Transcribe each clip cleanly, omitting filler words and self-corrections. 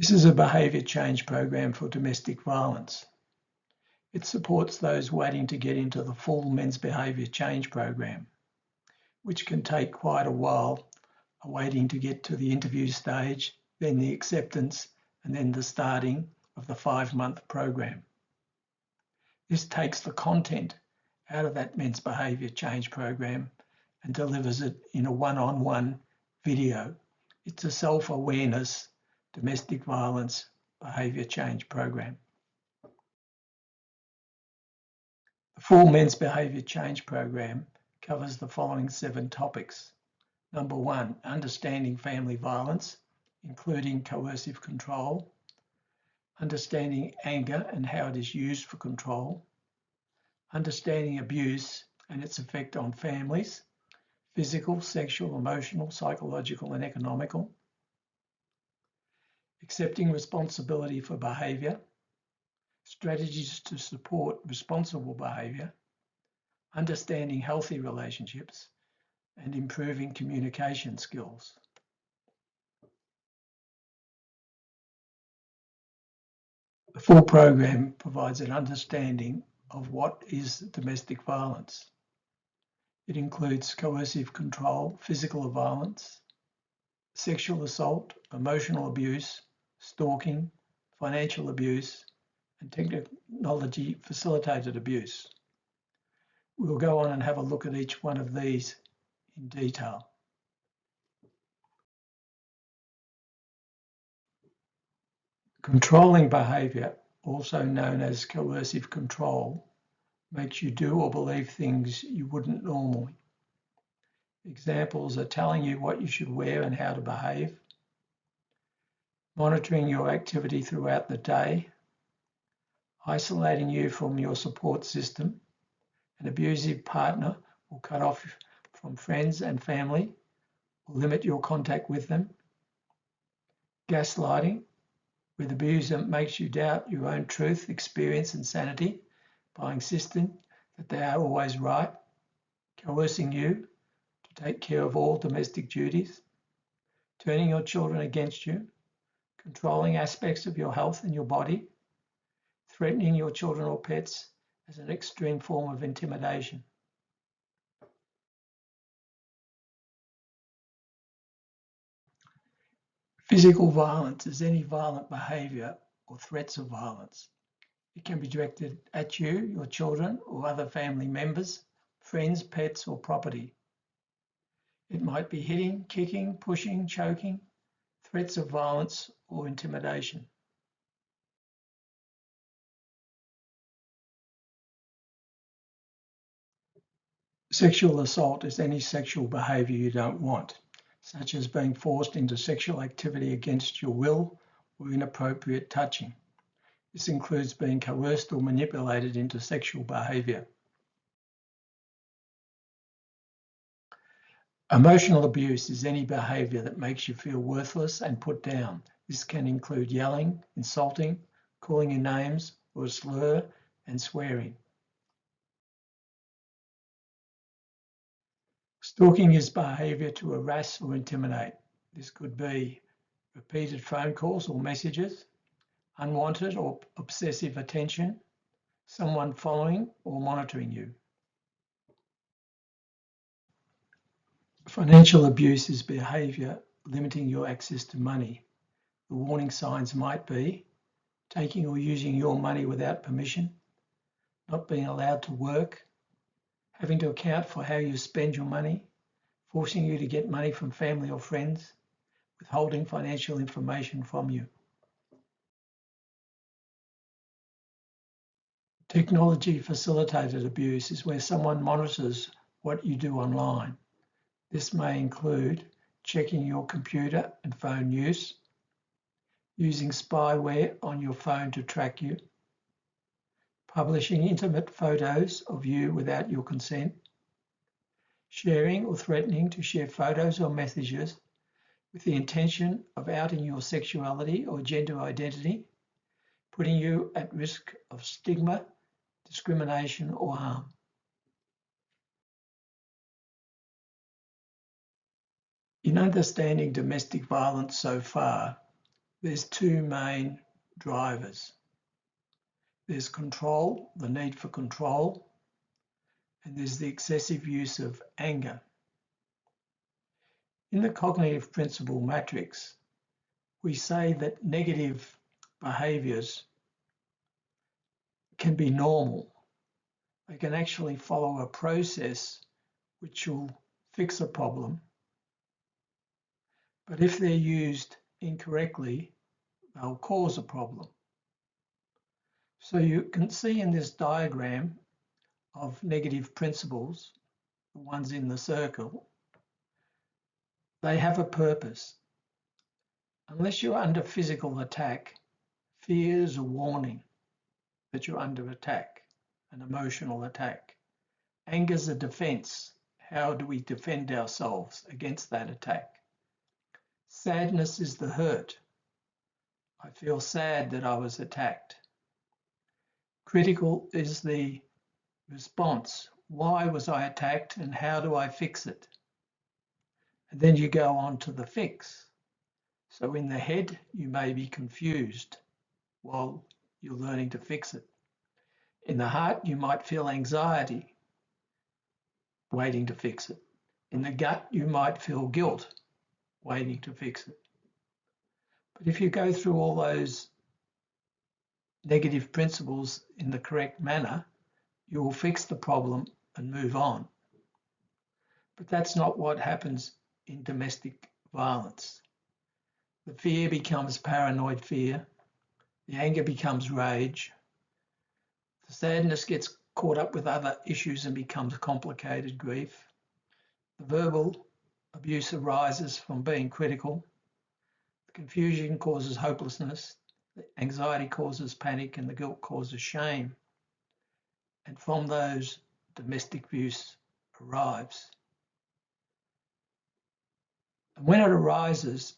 This is a behaviour change program for domestic violence. It supports those waiting to get into the full men's behaviour change program, which can take quite a while, waiting to get to the interview stage, then the acceptance, and then the starting of the 5-month program. This takes the content out of that men's behaviour change program and delivers it in a one-on-one video. It's a self-awareness domestic violence behaviour change program. The full men's behaviour change program covers the following 7 topics. Number 1, understanding family violence, including coercive control, understanding anger and how it is used for control, understanding abuse and its effect on families, physical, sexual, emotional, psychological and economical, accepting responsibility for behaviour, strategies to support responsible behaviour, understanding healthy relationships, and improving communication skills. The full program provides an understanding of what is domestic violence. It includes coercive control, physical violence, sexual assault, emotional abuse, stalking, financial abuse, and technology facilitated abuse. We'll go on and have a look at each one of these in detail. Controlling behaviour, also known as coercive control, makes you do or believe things you wouldn't normally. Examples are telling you what you should wear and how to behave, monitoring your activity throughout the day, isolating you from your support system. An abusive partner will cut off from friends and family, or limit your contact with them. Gaslighting, where the abuser makes you doubt your own truth, experience and sanity by insisting that they are always right, coercing you to take care of all domestic duties, turning your children against you, controlling aspects of your health and your body, threatening your children or pets as an extreme form of intimidation. Physical violence is any violent behaviour or threats of violence. It can be directed at you, your children, or other family members, friends, pets, or property. It might be hitting, kicking, pushing, choking, threats of violence, or intimidation. Sexual assault is any sexual behaviour you don't want, such as being forced into sexual activity against your will or inappropriate touching. This includes being coerced or manipulated into sexual behaviour. Emotional abuse is any behaviour that makes you feel worthless and put down. This can include yelling, insulting, calling you names or a slur, and swearing. Stalking is behaviour to harass or intimidate. This could be repeated phone calls or messages, unwanted or obsessive attention, someone following or monitoring you. Financial abuse is behaviour limiting your access to money. The warning signs might be taking or using your money without permission, not being allowed to work, having to account for how you spend your money, forcing you to get money from family or friends, withholding financial information from you. Technology facilitated abuse is where someone monitors what you do online. This may include checking your computer and phone use, using spyware on your phone to track you, publishing intimate photos of you without your consent, sharing or threatening to share photos or messages with the intention of outing your sexuality or gender identity, putting you at risk of stigma, discrimination or harm. In understanding domestic violence so far, there's two main drivers. There's control, the need for control, and there's the excessive use of anger. In the cognitive principle matrix, we say that negative behaviours can be normal. They can actually follow a process which will fix a problem. But if they're used incorrectly, they'll cause a problem. So you can see in this diagram of negative principles, the ones in the circle, they have a purpose. Unless you're under physical attack, fear is a warning that you're under attack, an emotional attack. Anger is a defense. How do we defend ourselves against that attack? Sadness is the hurt. I feel sad that I was attacked. Critical is the response. Why was I attacked and how do I fix it? And then you go on to the fix. So in the head, you may be confused while you're learning to fix it. In the heart, you might feel anxiety, waiting to fix it. In the gut, you might feel guilt, waiting to fix it. But if you go through all those negative principles in the correct manner, you will fix the problem and move on. But that's not what happens in domestic violence. The fear becomes paranoid fear. The anger becomes rage. The sadness gets caught up with other issues and becomes complicated grief. The verbal abuse arises from being critical. The confusion causes hopelessness. The anxiety causes panic and the guilt causes shame. And from those, domestic abuse arrives. And when it arises,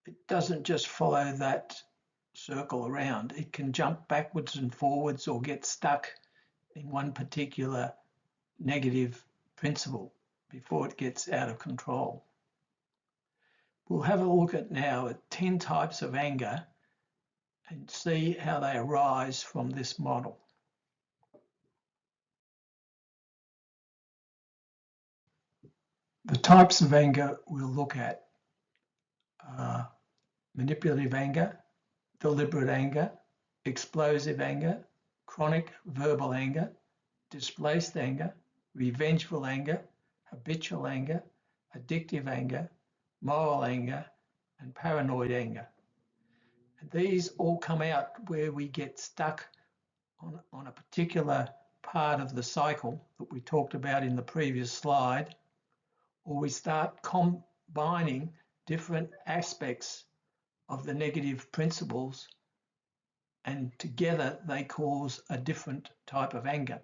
it doesn't just follow that circle around. It can jump backwards and forwards or get stuck in one particular negative principle before it gets out of control. We'll have a look at now at 10 types of anger and see how they arise from this model. The types of anger we'll look at are manipulative anger, deliberate anger, explosive anger, chronic verbal anger, displaced anger, revengeful anger, habitual anger, addictive anger, moral anger, and paranoid anger. And these all come out where we get stuck on a particular part of the cycle that we talked about in the previous slide, or we start combining different aspects of the negative principles, and together they cause a different type of anger.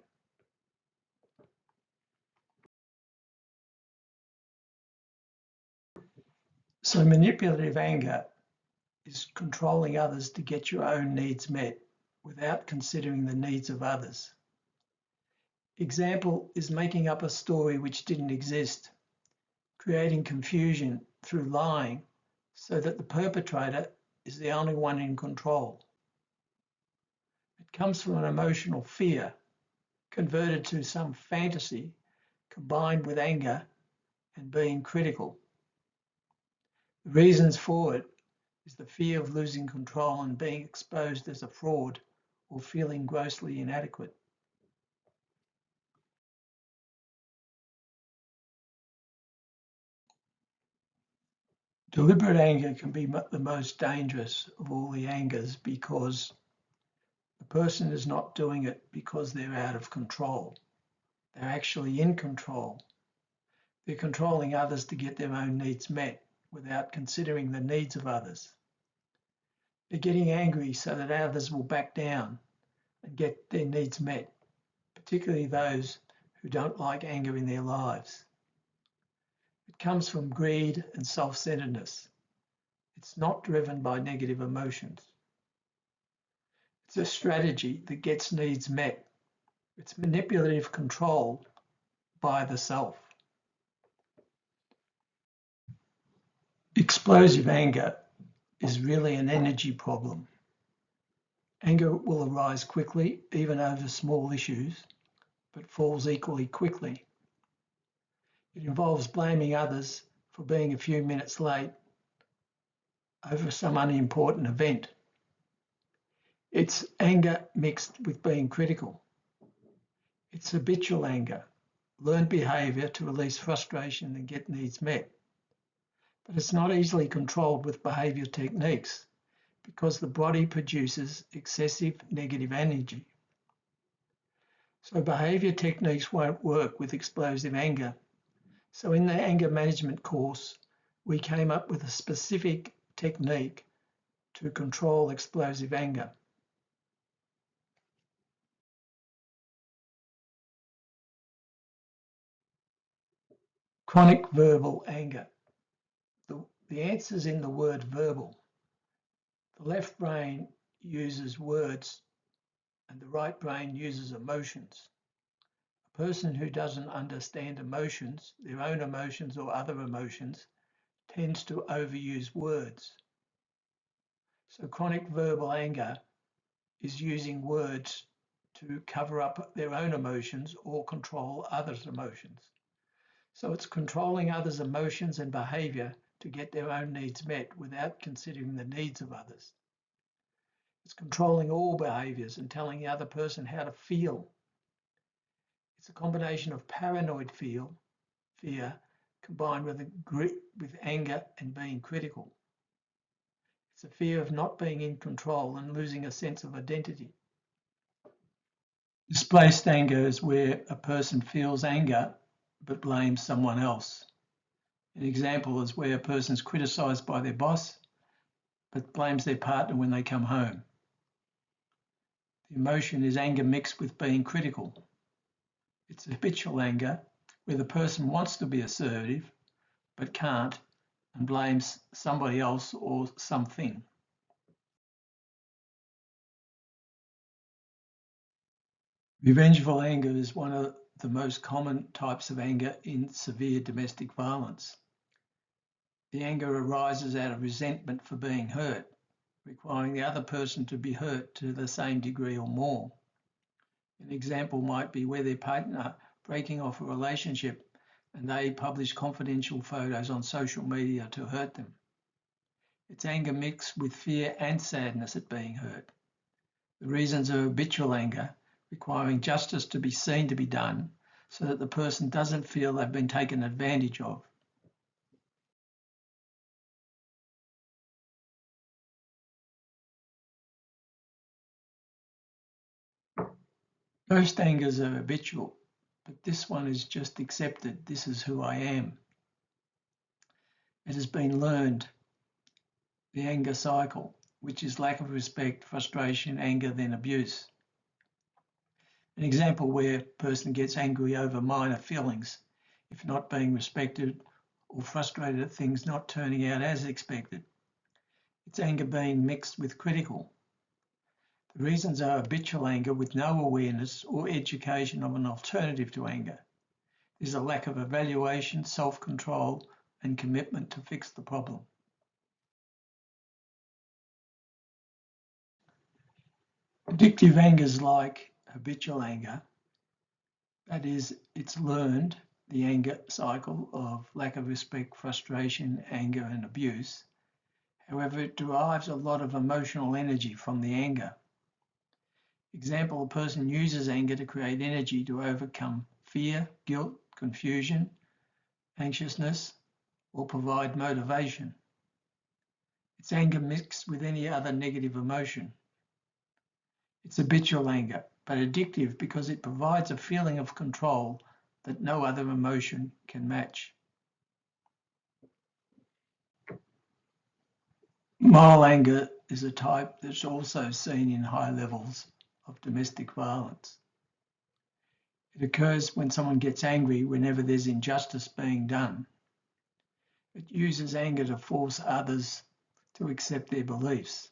So manipulative anger is controlling others to get your own needs met without considering the needs of others. Example is making up a story which didn't exist, creating confusion through lying so that the perpetrator is the only one in control. It comes from an emotional fear converted to some fantasy combined with anger and being critical. The reasons for it is the fear of losing control and being exposed as a fraud or feeling grossly inadequate. Deliberate anger can be the most dangerous of all the angers because the person is not doing it because they're out of control. They're actually in control. They're controlling others to get their own needs met without considering the needs of others. They're getting angry so that others will back down and get their needs met, particularly those who don't like anger in their lives. It comes from greed and self-centeredness. It's not driven by negative emotions. It's a strategy that gets needs met. It's manipulative control by the self. Explosive anger is really an energy problem. Anger will arise quickly, even over small issues, but falls equally quickly. It involves blaming others for being a few minutes late over some unimportant event. It's anger mixed with being critical. It's habitual anger, learned behaviour to release frustration and get needs met. But it's not easily controlled with behaviour techniques because the body produces excessive negative energy. So behaviour techniques won't work with explosive anger. So in the anger management course, we came up with a specific technique to control explosive anger. Chronic verbal anger. The answer's in the word verbal. The left brain uses words and the right brain uses emotions. A person who doesn't understand emotions, their own emotions or other emotions, tends to overuse words. So chronic verbal anger is using words to cover up their own emotions or control others' emotions. So it's controlling others' emotions and behaviour to get their own needs met without considering the needs of others. It's controlling all behaviours and telling the other person how to feel. It's a combination of paranoid fear, combined with anger and being critical. It's a fear of not being in control and losing a sense of identity. Displaced anger is where a person feels anger but blames someone else. An example is where a person is criticised by their boss but blames their partner when they come home. The emotion is anger mixed with being critical. It's habitual anger where the person wants to be assertive but can't and blames somebody else or something. Revengeful anger is one of the most common types of anger in severe domestic violence. The anger arises out of resentment for being hurt, requiring the other person to be hurt to the same degree or more. An example might be where their partner breaking off a relationship and they publish confidential photos on social media to hurt them. It's anger mixed with fear and sadness at being hurt. The reasons are habitual anger, requiring justice to be seen to be done so that the person doesn't feel they've been taken advantage of. Most angers are habitual, but this one is just accepted. This is who I am. It has been learned, the anger cycle, which is lack of respect, frustration, anger, then abuse. An example where a person gets angry over minor feelings, if not being respected, or frustrated at things not turning out as expected. It's anger being mixed with critical. The reasons are habitual anger with no awareness or education of an alternative to anger. There's a lack of evaluation, self-control, and commitment to fix the problem. Addictive anger is like habitual anger. That is, it's learned, the anger cycle of lack of respect, frustration, anger, and abuse. However, it derives a lot of emotional energy from the anger. Example, a person uses anger to create energy to overcome fear, guilt, confusion, anxiousness, or provide motivation. It's anger mixed with any other negative emotion. It's habitual anger, but addictive because it provides a feeling of control that no other emotion can match. Moral anger is a type that's also seen in high levels of domestic violence. It occurs when someone gets angry whenever there's injustice being done. It uses anger to force others to accept their beliefs.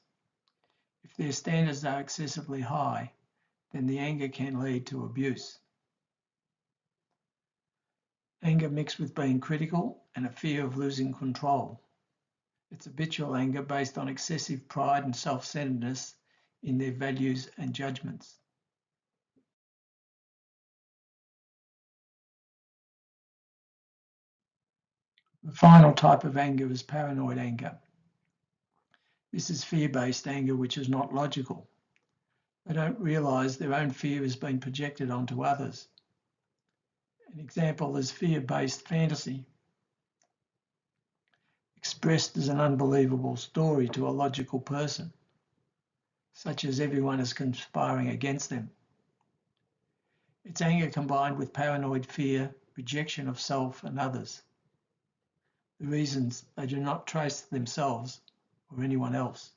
If their standards are excessively high, then the anger can lead to abuse. Anger mixed with being critical and a fear of losing control. It's habitual anger based on excessive pride and self-centeredness in their values and judgments. The final type of anger is paranoid anger. This is fear-based anger, which is not logical. They don't realise their own fear has been projected onto others. An example is fear-based fantasy, expressed as an unbelievable story to a logical person, such as everyone is conspiring against them. It's anger combined with paranoid fear, rejection of self and others. The reasons they do not trace themselves or anyone else.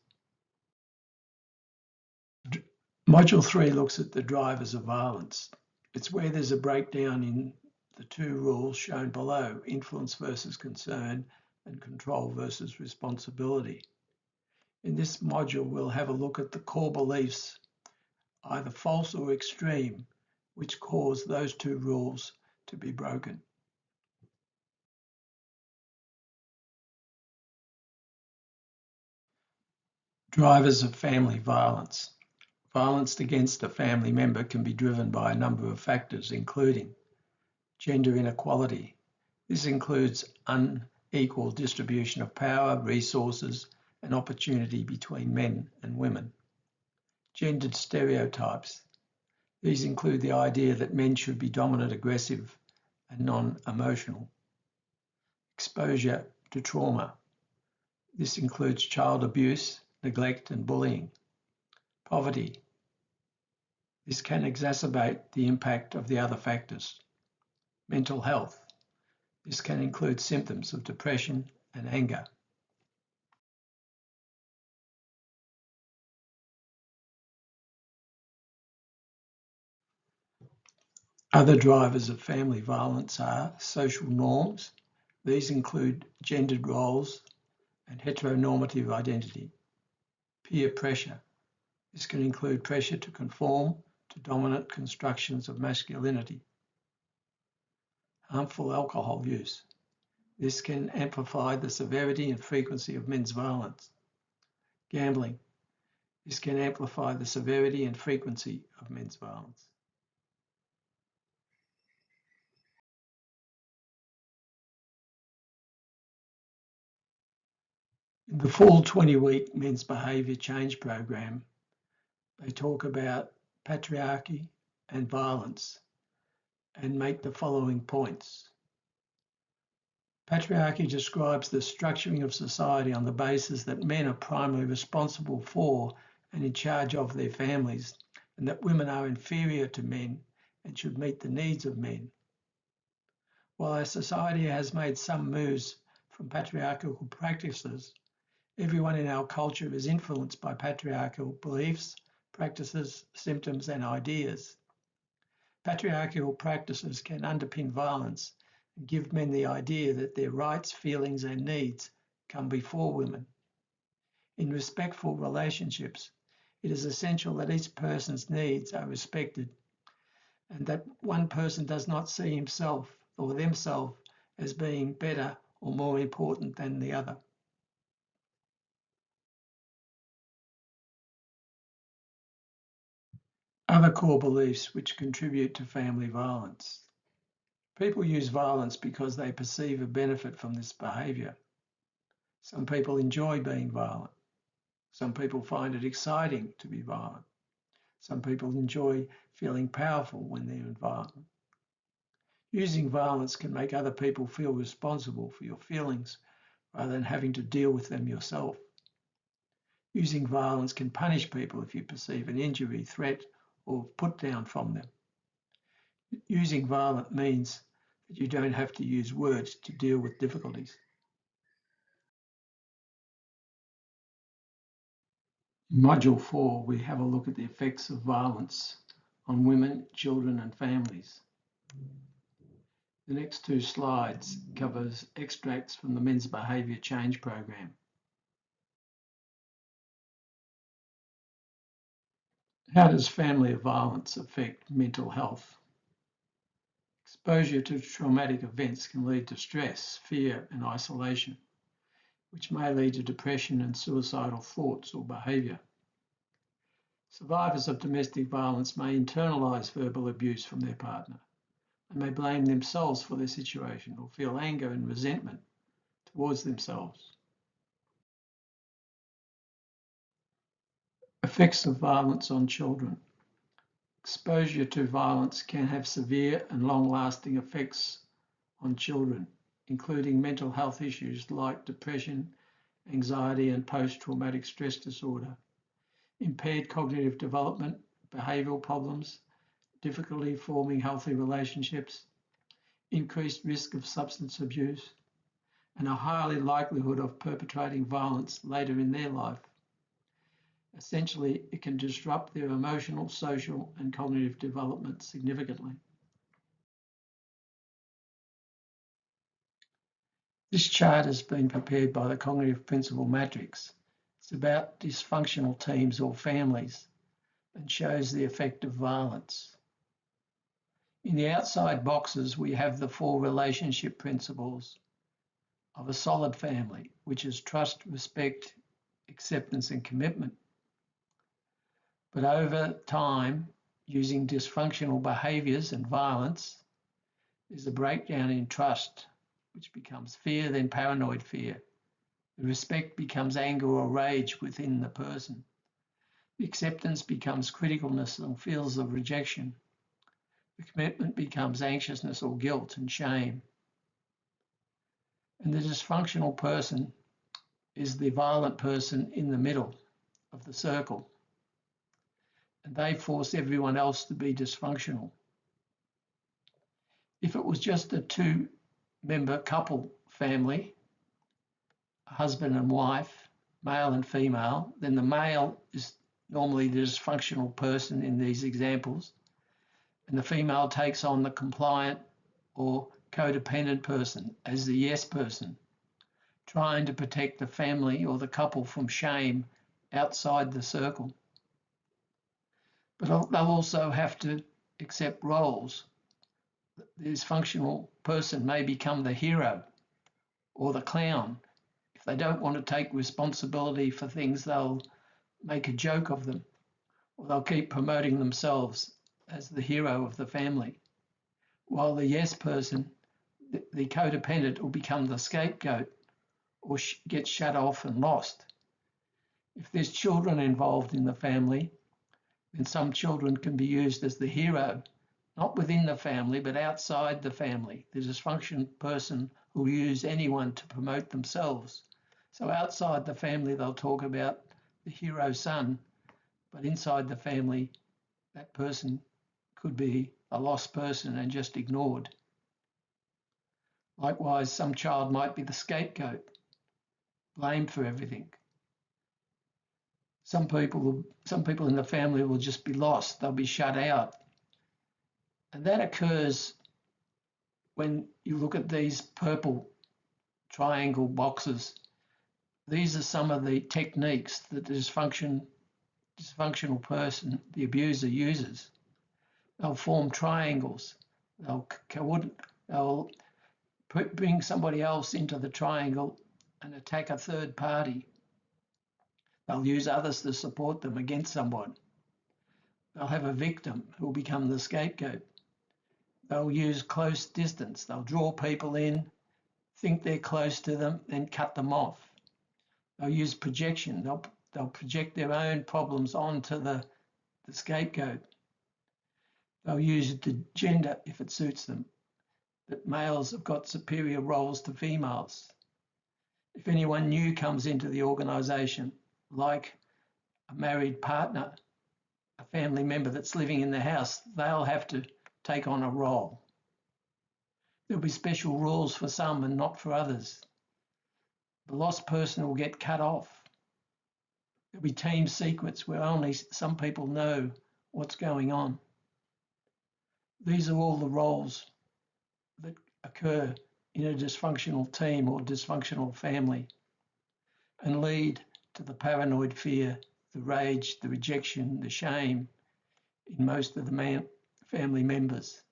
Module 3 looks at the drivers of violence. It's where there's a breakdown in the two rules shown below, influence versus concern and control versus responsibility. In this module, we'll have a look at the core beliefs, either false or extreme, which cause those two rules to be broken. Drivers of family violence. Violence against a family member can be driven by a number of factors, including gender inequality. This includes unequal distribution of power, resources, and opportunity between men and women. Gendered stereotypes. These include the idea that men should be dominant, aggressive, and non-emotional. Exposure to trauma. This includes child abuse, neglect, and bullying. Poverty. This can exacerbate the impact of the other factors. Mental health. This can include symptoms of depression and anger. Other drivers of family violence are social norms. These include gendered roles and heteronormative identity. Peer pressure. This can include pressure to conform to dominant constructions of masculinity. Harmful alcohol use. This can amplify the severity and frequency of men's violence. Gambling. This can amplify the severity and frequency of men's violence. In the full 20-week men's behaviour change program, they talk about patriarchy and violence and make the following points. Patriarchy describes the structuring of society on the basis that men are primarily responsible for and in charge of their families, and that women are inferior to men and should meet the needs of men. While our society has made some moves from patriarchal practices, everyone in our culture is influenced by patriarchal beliefs, practices, symptoms, and ideas. Patriarchal practices can underpin violence and give men the idea that their rights, feelings, and needs come before women. In respectful relationships, it is essential that each person's needs are respected and that one person does not see himself or themselves as being better or more important than the other. Other core beliefs which contribute to family violence. People use violence because they perceive a benefit from this behaviour. Some people enjoy being violent. Some people find it exciting to be violent. Some people enjoy feeling powerful when they're violent. Using violence can make other people feel responsible for your feelings rather than having to deal with them yourself. Using violence can punish people if you perceive an injury, threat, or put down from them. Using violence means that you don't have to use words to deal with difficulties. In Module 4, we have a look at the effects of violence on women, children, and families. The next two slides covers extracts from the Men's Behaviour Change Program. How does family violence affect mental health? Exposure to traumatic events can lead to stress, fear, and isolation. which may lead to depression and suicidal thoughts or behaviour. Survivors of domestic violence may internalise verbal abuse from their partner. They may blame themselves for their situation or feel anger and resentment towards themselves. Effects of violence on children. Exposure to violence can have severe and long-lasting effects on children, including mental health issues like depression, anxiety, and post-traumatic stress disorder, impaired cognitive development, behavioural problems, difficulty forming healthy relationships, increased risk of substance abuse, and a higher likelihood of perpetrating violence later in their life. Essentially, it can disrupt their emotional, social, and cognitive development significantly. This chart has been prepared by the Cognitive Principle Matrix. It's about dysfunctional teams or families and shows the effect of violence. In the outside boxes, we have the 4 relationship principles of a solid family, which is trust, respect, acceptance, and commitment. But over time, using dysfunctional behaviours and violence, there's a breakdown in trust, which becomes fear, then paranoid fear. The respect becomes anger or rage within the person. The acceptance becomes criticalness or feels of rejection. The commitment becomes anxiousness or guilt and shame. And the dysfunctional person is the violent person in the middle of the circle. And they force everyone else to be dysfunctional. If it was just a 2-member couple family, a husband and wife, male and female, then the male is normally the dysfunctional person in these examples, and the female takes on the compliant or codependent person as the yes person, trying to protect the family or the couple from shame outside the circle. But they'll also have to accept roles. The dysfunctional person may become the hero or the clown. If they don't want to take responsibility for things, they'll make a joke of them, or they'll keep promoting themselves as the hero of the family. While the yes person, the codependent, will become the scapegoat or get shut off and lost. If there's children involved in the family, then some children can be used as the hero, not within the family, but outside the family. The dysfunctional person will use anyone to promote themselves. So outside the family, they'll talk about the hero son, but inside the family, that person could be a lost person and just ignored. Likewise, some child might be the scapegoat, blamed for everything. Some people in the family will just be lost. They'll be shut out. And that occurs when you look at these purple triangle boxes. These are some of the techniques that the dysfunctional person, the abuser, uses. They'll form triangles. They'll bring somebody else into the triangle and attack a third party. They'll use others to support them against someone. They'll have a victim who will become the scapegoat. They'll use close distance. They'll draw people in, think they're close to them, then cut them off. They'll use projection. They'll project their own problems onto the scapegoat. They'll use the gender if it suits them, that males have got superior roles to females. If anyone new comes into the organisation, like a married partner, a family member that's living in the house, they'll have to take on a role. There'll be special rules for some and not for others. The lost person will get cut off. There'll be team secrets where only some people know what's going on. These are all the roles that occur in a dysfunctional team or dysfunctional family and lead to the paranoid fear, the rage, the rejection, the shame in most of the family members.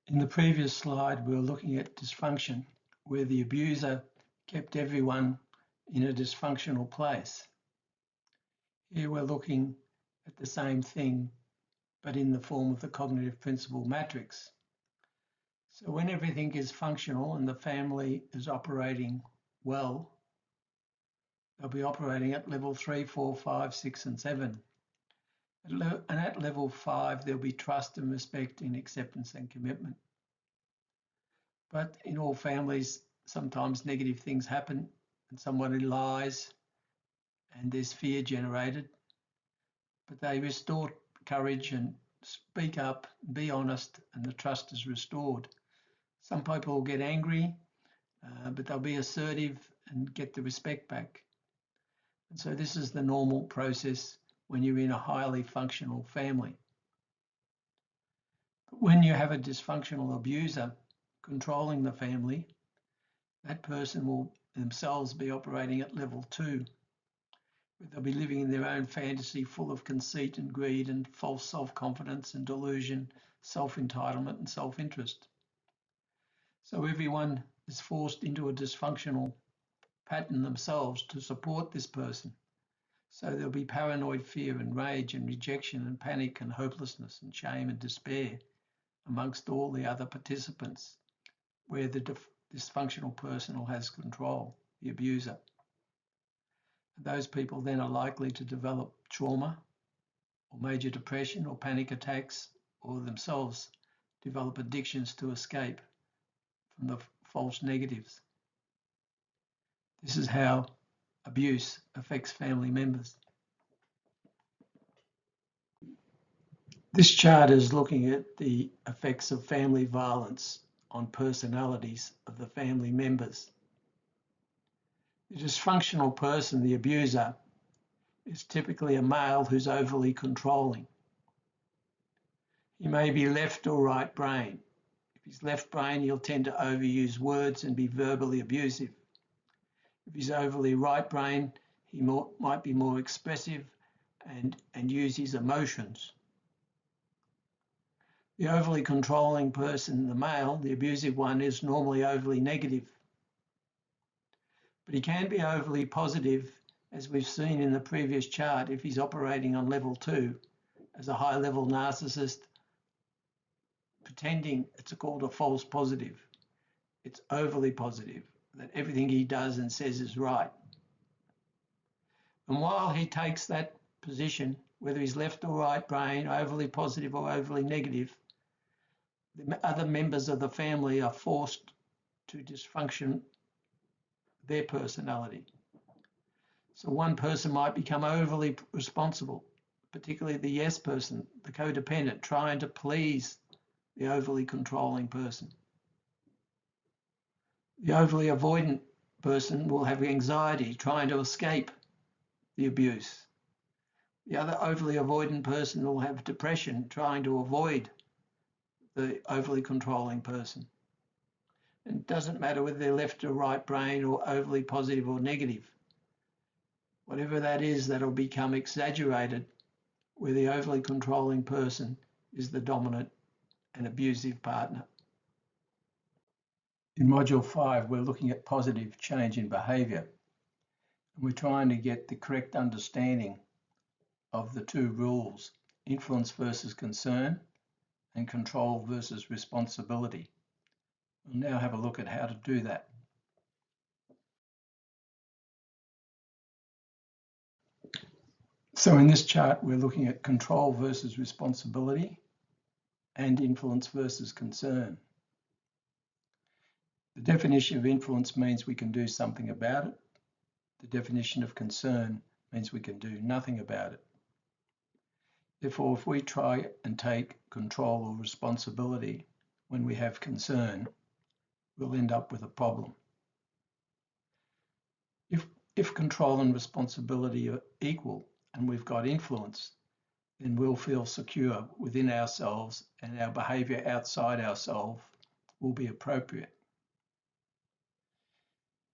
In the previous slide, we were looking at dysfunction. where the abuser kept everyone in a dysfunctional place. Here we're looking at the same thing, but in the form of the cognitive principle matrix. So when everything is functional and the family is operating well, they'll be operating at level 3, 4, 5, 6, and 7. And at level 5, there'll be trust and respect in acceptance and commitment. But in all families, sometimes negative things happen and somebody lies and there's fear generated, but they restore courage and speak up, be honest, and the trust is restored. Some people will get angry, but they'll be assertive and get the respect back. And so this is the normal process when you're in a highly functional family. But when you have a dysfunctional abuser controlling the family, that person will themselves be operating at level 2, where they'll be living in their own fantasy full of conceit and greed and false self-confidence and delusion, self-entitlement and self-interest. So everyone is forced into a dysfunctional pattern themselves to support this person. So there'll be paranoid fear and rage and rejection and panic and hopelessness and shame and despair amongst all the other participants where the dysfunctional person has control, the abuser. And those people then are likely to develop trauma or major depression or panic attacks, or themselves develop addictions to escape from the false negatives. This is how abuse affects family members. This chart is looking at the effects of family violence on personalities of the family members. The dysfunctional person, the abuser, is typically a male who's overly controlling. He may be left or right brain. If he's left brain, he'll tend to overuse words and be verbally abusive. If he's overly right brain, he might be more expressive and use his emotions. The overly controlling person, the male, the abusive one, is normally overly negative. But he can be overly positive, as we've seen in the previous chart, if he's operating on level 2 as a high-level narcissist, pretending it's called a false positive. It's overly positive, that everything he does and says is right. And while he takes that position, whether he's left or right brain, overly positive or overly negative, the other members of the family are forced to dysfunction their personality. So one person might become overly responsible, particularly the yes person, the codependent, trying to please the overly controlling person. The overly avoidant person will have anxiety, trying to escape the abuse. The other overly avoidant person will have depression, trying to avoid the overly controlling person. And it doesn't matter whether they're left or right brain or overly positive or negative. Whatever that is, that'll become exaggerated where the overly controlling person is the dominant and abusive partner. In Module 5, we're looking at positive change in behaviour. And we're trying to get the correct understanding of the two rules, influence versus concern and control versus responsibility. We'll now have a look at how to do that. So in this chart, we're looking at control versus responsibility and influence versus concern. The definition of influence means we can do something about it. The definition of concern means we can do nothing about it. Therefore, if we try and take control or responsibility when we have concern, we'll end up with a problem. If control and responsibility are equal and we've got influence, then we'll feel secure within ourselves and our behaviour outside ourselves will be appropriate.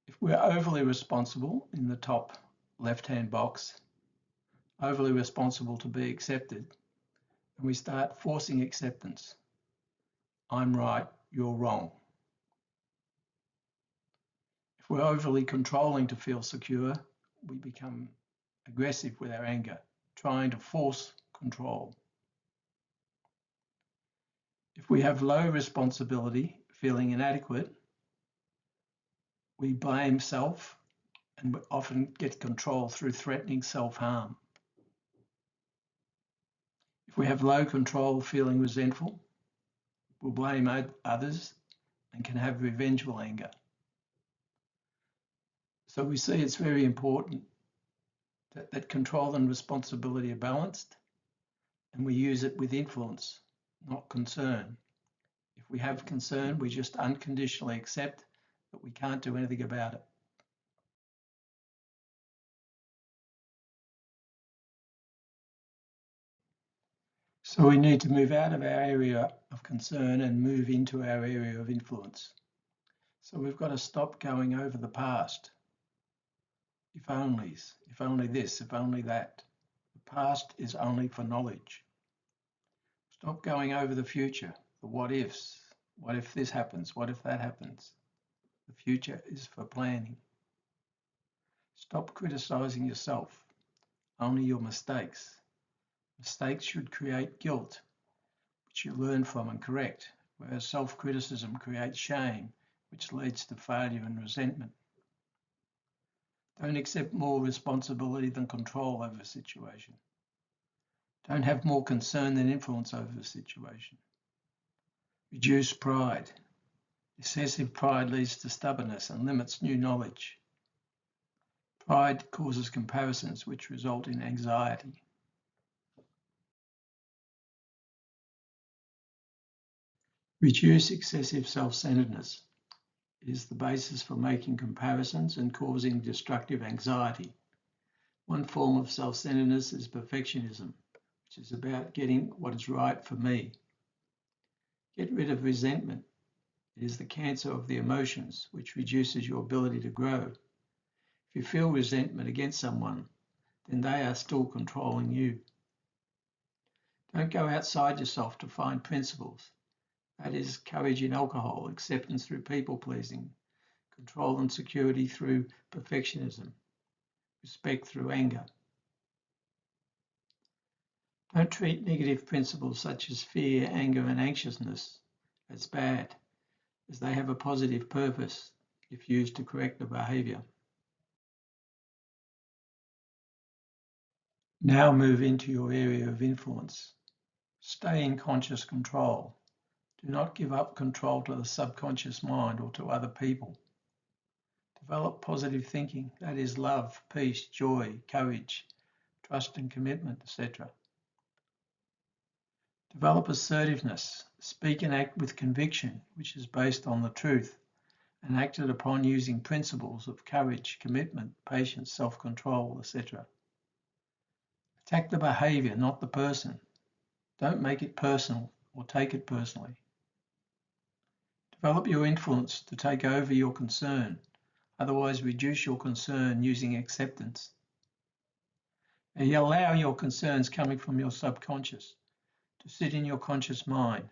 If we're overly responsible in the top left-hand box, overly responsible to be accepted, and we start forcing acceptance. I'm right, you're wrong. If we're overly controlling to feel secure, we become aggressive with our anger, trying to force control. If we have low responsibility, feeling inadequate, we blame self and often get control through threatening self-harm. If we have low control, feeling resentful, we'll blame others and can have revengeful anger. So we see it's very important that control and responsibility are balanced, and we use it with influence, not concern. If we have concern, we just unconditionally accept that we can't do anything about it. So we need to move out of our area of concern and move into our area of influence. So we've got to stop going over the past. If onlys, if only this, if only that. The past is only for knowledge. Stop going over the future, the what ifs. What if this happens? What if that happens? The future is for planning. Stop criticizing yourself, only your mistakes. Mistakes should create guilt, which you learn from and correct, whereas self-criticism creates shame, which leads to failure and resentment. Don't accept more responsibility than control over a situation. Don't have more concern than influence over a situation. Reduce pride. Excessive pride leads to stubbornness and limits new knowledge. Pride causes comparisons which result in anxiety. Reduce excessive self-centeredness. It is the basis for making comparisons and causing destructive anxiety. One form of self-centeredness is perfectionism, which is about getting what is right for me. Get rid of resentment. It is the cancer of the emotions, which reduces your ability to grow. If you feel resentment against someone, then they are still controlling you. Don't go outside yourself to find principles. That is courage in alcohol, acceptance through people-pleasing, control and security through perfectionism, respect through anger. Don't treat negative principles such as fear, anger, and anxiousness as bad, as they have a positive purpose if used to correct the behaviour. Now move into your area of influence. Stay in conscious control. Do not give up control to the subconscious mind or to other people. Develop positive thinking, that is love, peace, joy, courage, trust and commitment, etc. Develop assertiveness. Speak and act with conviction, which is based on the truth and acted upon using principles of courage, commitment, patience, self-control, etc. Attack the behaviour, not the person. Don't make it personal or take it personally. Develop your influence to take over your concern. Otherwise, reduce your concern using acceptance. And you allow your concerns coming from your subconscious to sit in your conscious mind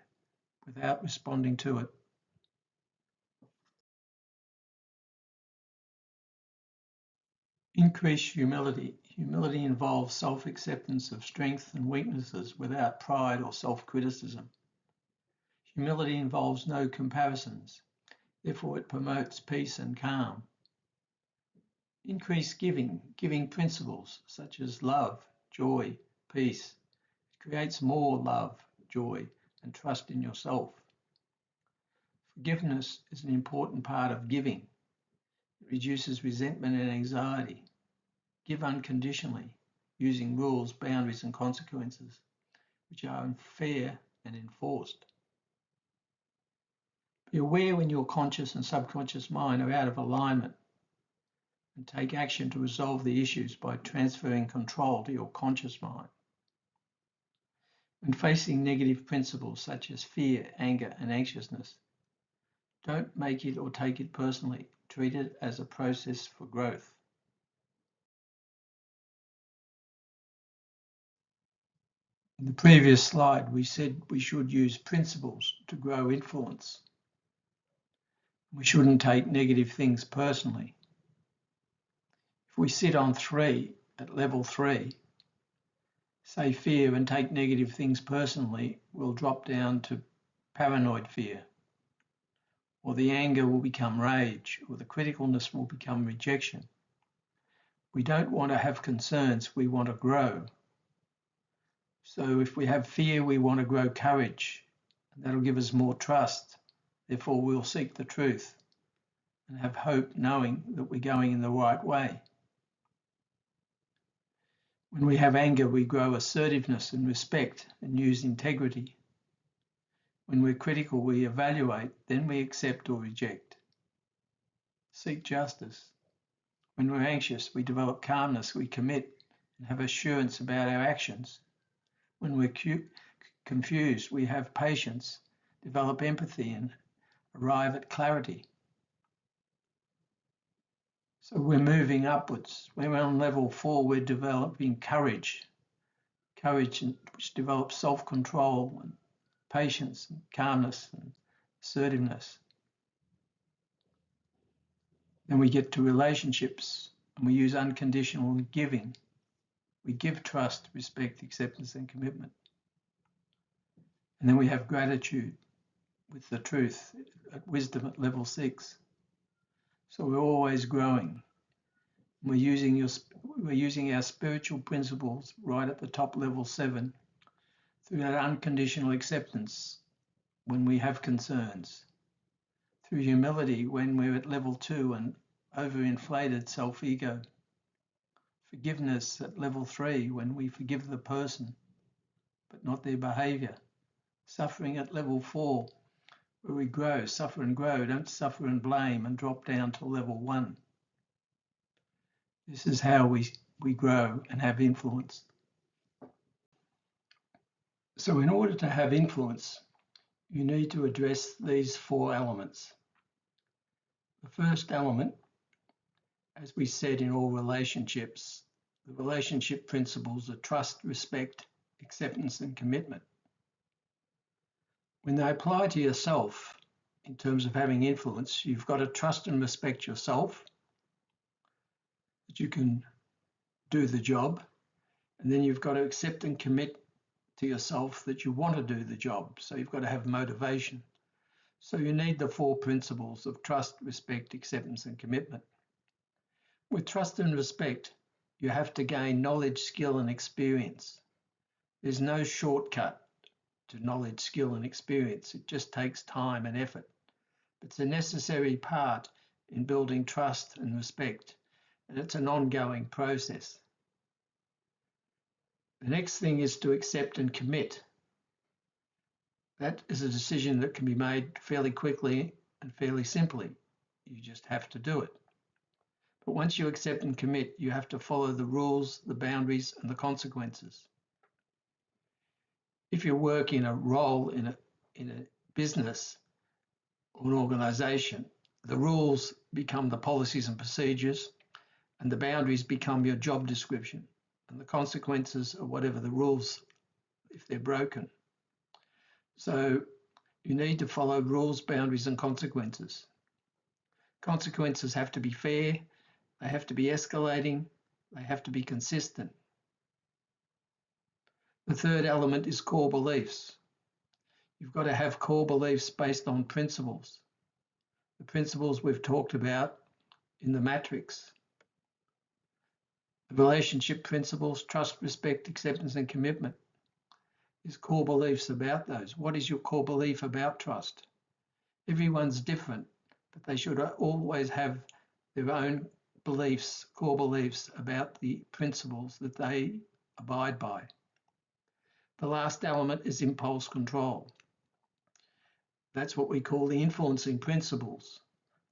without responding to it. Increase humility. Humility involves self-acceptance of strengths and weaknesses without pride or self-criticism. Humility involves no comparisons. Therefore, it promotes peace and calm. Increase giving principles such as love, joy, peace. It creates more love, joy, and trust in yourself. Forgiveness is an important part of giving. It reduces resentment and anxiety. Give unconditionally, using rules, boundaries, and consequences, which are fair and enforced. Be aware when your conscious and subconscious mind are out of alignment and take action to resolve the issues by transferring control to your conscious mind. When facing negative principles such as fear, anger, and anxiousness, don't make it or take it personally. Treat it as a process for growth. In the previous slide, we said we should use principles to grow influence. We shouldn't take negative things personally. If we sit on 3 at level 3, say fear, and take negative things personally, we'll drop down to paranoid fear, or the anger will become rage, or the criticalness will become rejection. We don't want to have concerns, we want to grow. So if we have fear, we want to grow courage, and that'll give us more trust. Therefore, we'll seek the truth and have hope, knowing that we're going in the right way. When we have anger, we grow assertiveness and respect and use integrity. When we're critical, we evaluate, then we accept or reject. Seek justice. When we're anxious, we develop calmness, we commit and have assurance about our actions. When we're confused, we have patience, develop empathy, and arrive at clarity. So we're moving upwards. When we're on level 4, we're developing courage, which develops self-control and patience and calmness and assertiveness. Then we get to relationships and we use unconditional giving. We give trust, respect, acceptance, and commitment. And then we have gratitude with the truth, wisdom at level 6. So we're always growing. We're using our spiritual principles right at the top, level 7, through that unconditional acceptance when we have concerns, through humility when we're at level 2 and overinflated self-ego, forgiveness at level 3 when we forgive the person but not their behaviour, suffering at level 4 where we grow, suffer and grow, don't suffer and blame and drop down to level 1. This is how we grow and have influence. So in order to have influence, you need to address these 4 elements. The first element, as we said in all relationships, the relationship principles are trust, respect, acceptance, and commitment. When they apply to yourself in terms of having influence, you've got to trust and respect yourself, that you can do the job, and then you've got to accept and commit to yourself that you want to do the job. So you've got to have motivation. So you need the 4 principles of trust, respect, acceptance, and commitment. With trust and respect, you have to gain knowledge, skill, and experience. There's no shortcut to knowledge, skill, and experience. It just takes time and effort. It's a necessary part in building trust and respect, and it's an ongoing process. The next thing is to accept and commit. That is a decision that can be made fairly quickly and fairly simply. You just have to do it. But once you accept and commit, you have to follow the rules, the boundaries, and the consequences. If you work in a role in a business or an organization, the rules become the policies and procedures, and the boundaries become your job description, and the consequences are whatever the rules, if they're broken. So you need to follow rules, boundaries, and consequences. Consequences have to be fair, they have to be escalating, they have to be consistent. The third element is core beliefs. You've got to have core beliefs based on principles. The principles we've talked about in the matrix. The relationship principles, trust, respect, acceptance, and commitment. There's core beliefs about those. What is your core belief about trust? Everyone's different, but they should always have their own beliefs, core beliefs about the principles that they abide by. The last element is impulse control. That's what we call the influencing principles,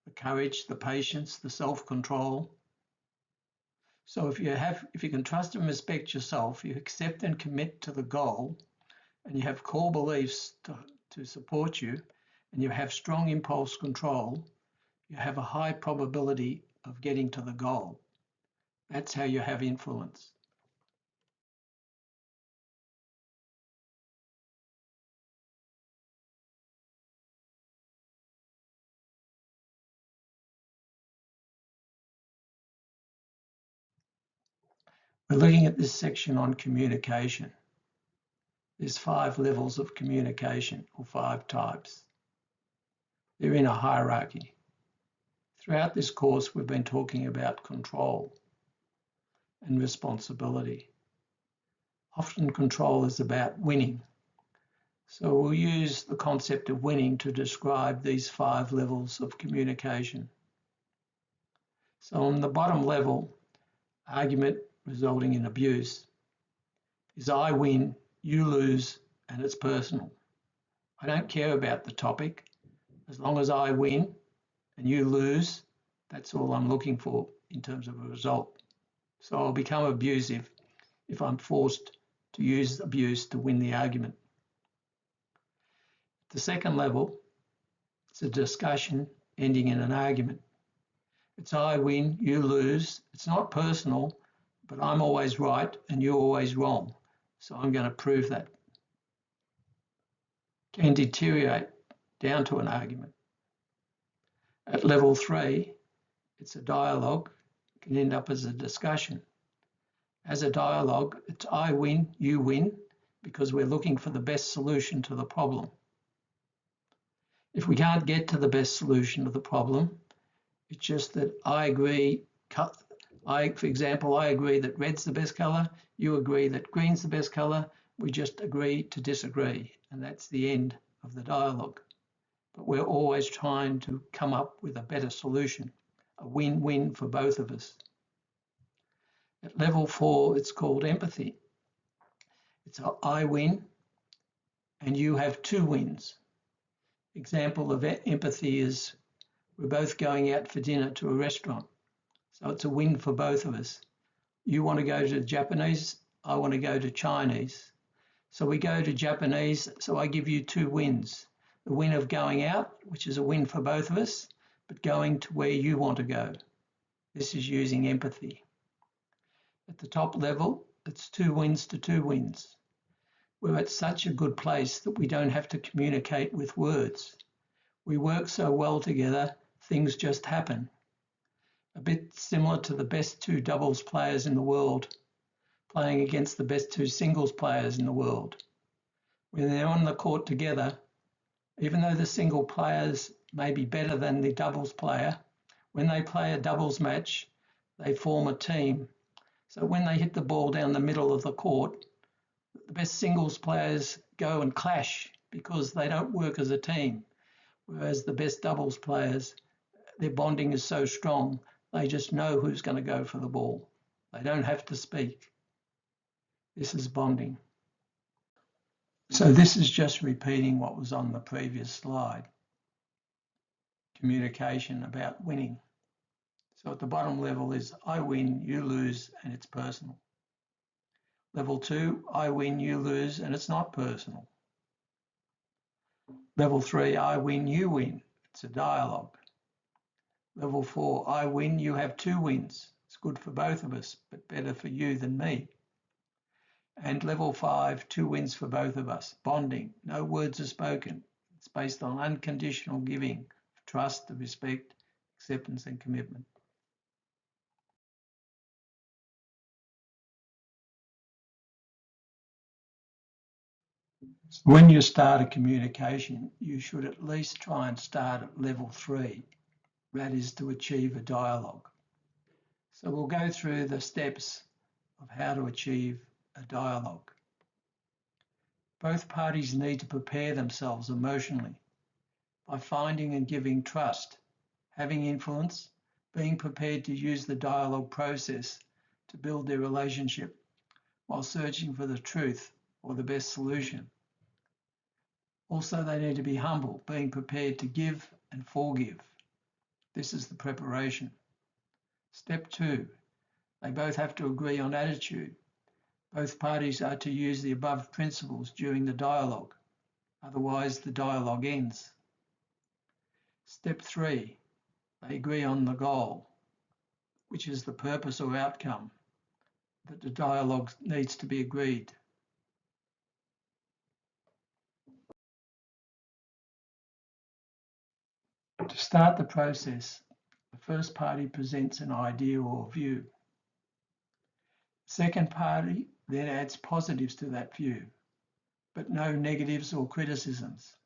the courage, the patience, the self-control. So if you can trust and respect yourself, you accept and commit to the goal, and you have core beliefs to support you, and you have strong impulse control, you have a high probability of getting to the goal. That's how you have influence. We're looking at this section on communication. There's 5 levels of communication, or 5 types. They're in a hierarchy. Throughout this course, we've been talking about control and responsibility. Often control is about winning. So we'll use the concept of winning to describe these 5 levels of communication. So on the bottom level, argument resulting in abuse is I win, you lose, and it's personal. I don't care about the topic. As long as I win and you lose, that's all I'm looking for in terms of a result. So I'll become abusive if I'm forced to use abuse to win the argument. The second level, it's a discussion ending in an argument. It's I win, you lose. It's not personal, but I'm always right and you're always wrong. So I'm going to prove that. Can deteriorate down to an argument. At level 3, it's a dialogue. It can end up as a discussion. As a dialogue, it's I win, you win, because we're looking for the best solution to the problem. If we can't get to the best solution to the problem, it's just that I agree, for example, I agree that red's the best colour, you agree that green's the best colour, we just agree to disagree, and that's the end of the dialogue. But we're always trying to come up with a better solution, a win-win for both of us. At level 4, it's called empathy. It's a I win and you have 2 wins. Example of empathy is we're both going out for dinner to a restaurant. So it's a win for both of us. You want to go to Japanese, I want to go to Chinese. So we go to Japanese, so I give you 2 wins. The win of going out, which is a win for both of us, but going to where you want to go. This is using empathy. At the top level, it's 2 wins to 2 wins. We're at such a good place that we don't have to communicate with words. We work so well together, things just happen. A bit similar to the best 2 doubles players in the world playing against the best 2 singles players in the world. When they're on the court together, even though the single players may be better than the doubles player, when they play a doubles match, they form a team. So when they hit the ball down the middle of the court, the best singles players go and clash because they don't work as a team. Whereas the best doubles players, their bonding is so strong, they just know who's going to go for the ball. They don't have to speak. This is bonding. So this is just repeating what was on the previous slide. Communication about winning. So at the bottom level is I win, you lose, and it's personal. Level 2, I win, you lose, and it's not personal. Level 3, I win, you win. It's a dialogue. Level 4, I win, you have 2 wins. It's good for both of us, but better for you than me. And level 5, 2 wins for both of us. Bonding, no words are spoken. It's based on unconditional giving, trust, respect, acceptance, and commitment. When you start a communication, you should at least try and start at level 3, that is to achieve a dialogue. So we'll go through the steps of how to achieve a dialogue. Both parties need to prepare themselves emotionally by finding and giving trust, having influence, being prepared to use the dialogue process to build their relationship while searching for the truth or the best solution. Also, they need to be humble, being prepared to give and forgive. This is the preparation. Step 2, they both have to agree on attitude. Both parties are to use the above principles during the dialogue, otherwise the dialogue ends. Step 3, they agree on the goal, which is the purpose or outcome that the dialogue needs to be agreed. To start the process, the first party presents an idea or view. The Second party then adds positives to that view, but no negatives or criticisms.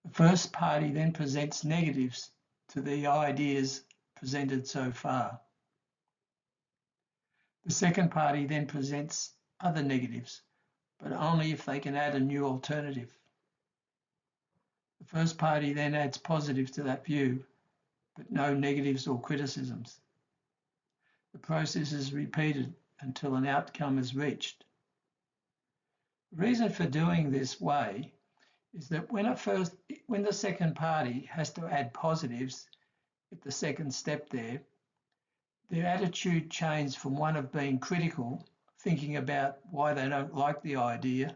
The first party then presents negatives to the ideas presented so far. The second party then presents other negatives, but only if they can add a new alternative. The first party then adds positives to that view, but no negatives or criticisms. The process is repeated until an outcome is reached. The reason for doing this way is that when the second party has to add positives at the second step there, their attitude changes from one of being critical, thinking about why they don't like the idea,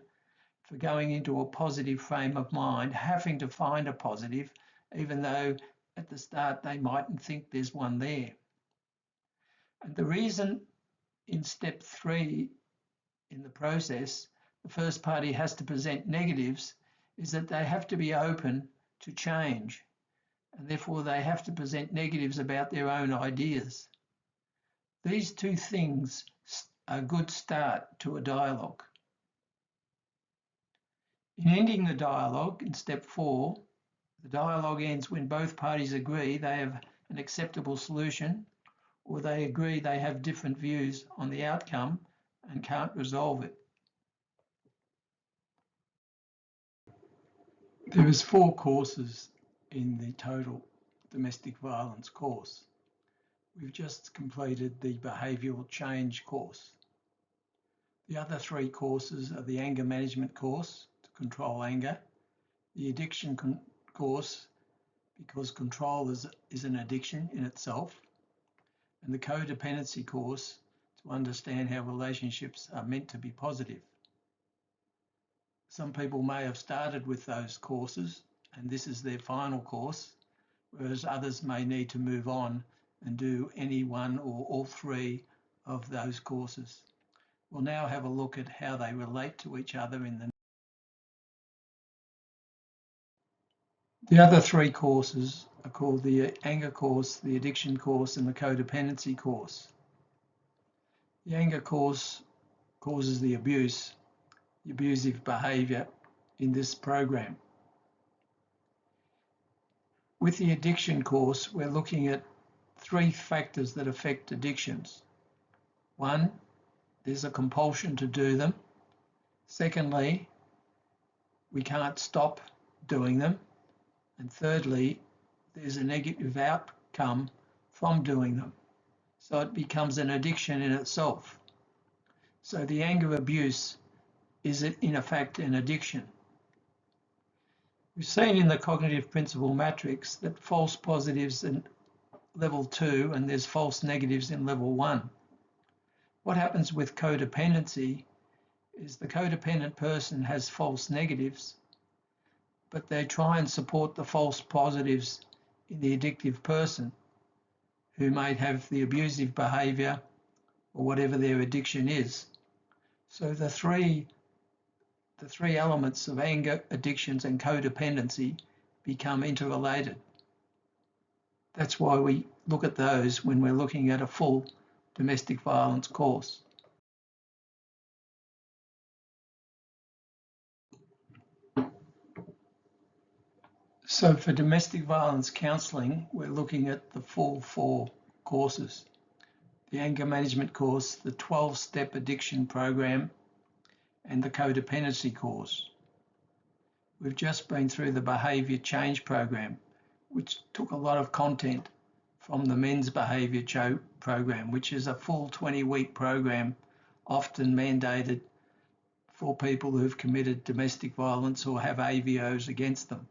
for going into a positive frame of mind, having to find a positive, even though at the start they mightn't think there's one there. And the reason in step 3 in the process, the first party has to present negatives is that they have to be open to change, and therefore they have to present negatives about their own ideas. These two things are a good start to a dialogue. In ending the dialogue in step 4, the dialogue ends when both parties agree they have an acceptable solution, or they agree they have different views on the outcome and can't resolve it. There is 4 courses in the total domestic violence course. We've just completed the behavioural change course. The other 3 courses are the anger management course to control anger, the addiction course because control is an addiction in itself, and the codependency course to understand how relationships are meant to be positive. Some people may have started with those courses and this is their final course, whereas others may need to move on and do any one or all 3 of those courses. We'll now have a look at how they relate to each other in the other 3 courses are called the anger course, the addiction course, and the codependency course. The anger course causes the abuse, the abusive behaviour in this program. With the addiction course, we're looking at 3 factors that affect addictions. 1, there's a compulsion to do them. Secondly, we can't stop doing them. And thirdly, there's a negative outcome from doing them. So it becomes an addiction in itself. So the anger abuse is in effect an addiction. We've seen in the cognitive principle matrix that false positives in level 2 and there's false negatives in level 1. What happens with codependency is the codependent person has false negatives, but they try and support the false positives in the addictive person who may have the abusive behaviour or whatever their addiction is. So the three elements of anger, addictions and codependency become interrelated. That's why we look at those when we're looking at a full domestic violence course. So for domestic violence counselling, we're looking at the full 4 courses. The anger management course, the 12-step addiction program, and the codependency course. We've just been through the behaviour change program, which took a lot of content from the men's behaviour program, which is a full 20-week program, often mandated for people who've committed domestic violence or have AVOs against them.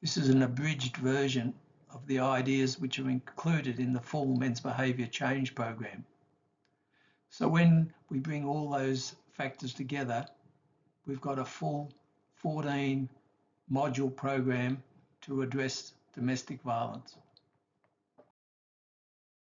This is an abridged version of the ideas which are included in the full men's behaviour change program. So when we bring all those factors together, we've got a full 14 module program to address domestic violence.